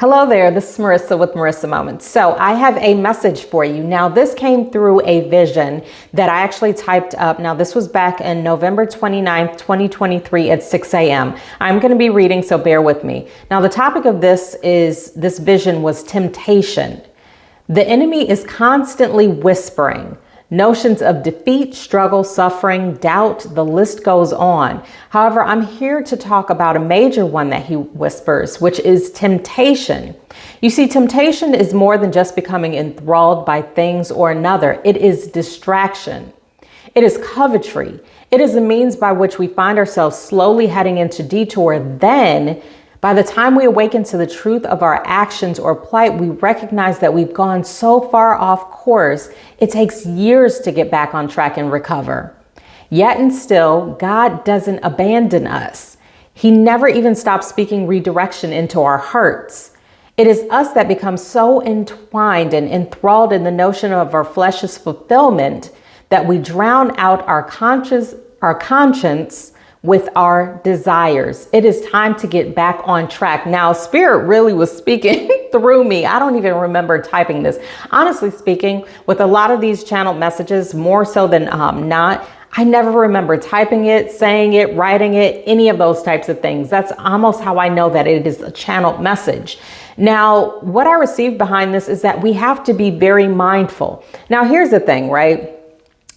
Hello there, this is Marissa with Marissa Moments. So I have a message for you. Now this came through a vision that I actually typed up. Now this was back in November 29th, 2023 at 6 a.m. I'm going to be reading, so bear with me. Now the topic of this vision was temptation. The enemy is constantly whispering notions of defeat, struggle, suffering, doubt, the list goes on. However, I'm here to talk about a major one that he whispers, which is temptation. You see, temptation is more than just becoming enthralled by things or another. It is distraction. It is covetry. It is a means by which we find ourselves slowly heading into detour. Then, by the time we awaken to the truth of our actions or plight, we recognize that we've gone so far off course, it takes years to get back on track and recover. Yet and still, God doesn't abandon us. He never even stops speaking redirection into our hearts. It is us that become so entwined and enthralled in the notion of our flesh's fulfillment that we drown out our conscience with our desires. It is time to get back on track. Now, Spirit really was speaking through me. I don't even remember typing this. Honestly speaking, with a lot of these channeled messages, more so than not, I never remember typing it, saying it, writing it, any of those types of things. That's almost how I know that it is a channeled message. Now, what I received behind this is that we have to be very mindful. Now, here's the thing, right?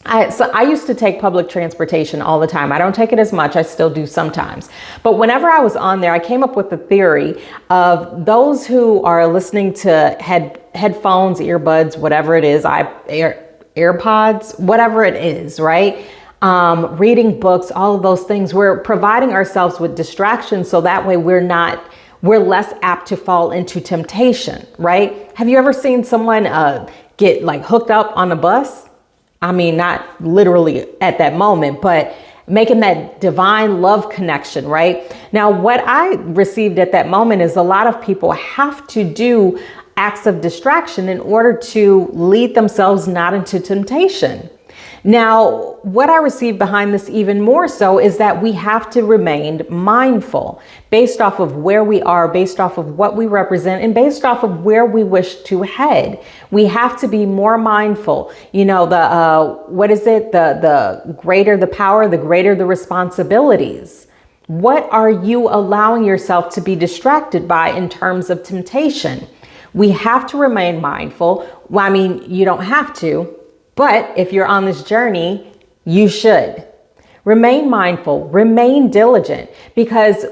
I used to take public transportation all the time. I don't take it as much. I still do sometimes. But whenever I was on there, I came up with the theory of those who are listening to headphones, earbuds, whatever it is, AirPods, whatever it is, right? Reading books, all of those things. We're providing ourselves with distractions so that way we're less apt to fall into temptation, right? Have you ever seen someone get like hooked up on a bus? I mean, not literally at that moment, but making that divine love connection, right? Now, what I received at that moment is a lot of people have to do acts of distraction in order to lead themselves not into temptation. Now, what I received behind this even more so is that we have to remain mindful based off of where we are, based off of what we represent, and based off of where we wish to head. We have to be more mindful. You know, the greater the power, the greater the responsibilities. What are you allowing yourself to be distracted by in terms of temptation? We have to remain mindful. Well, I mean, you don't have to. But if you're on this journey, you should remain mindful, remain diligent, because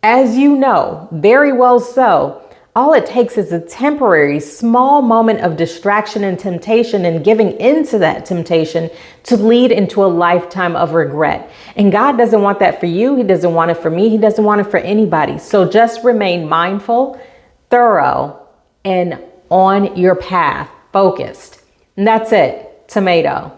as you know, very well so, all it takes is a temporary small moment of distraction and temptation and giving into that temptation to lead into a lifetime of regret. And God doesn't want that for you. He doesn't want it for me. He doesn't want it for anybody. So just remain mindful, thorough, and on your path, focused. And that's it. Tomato.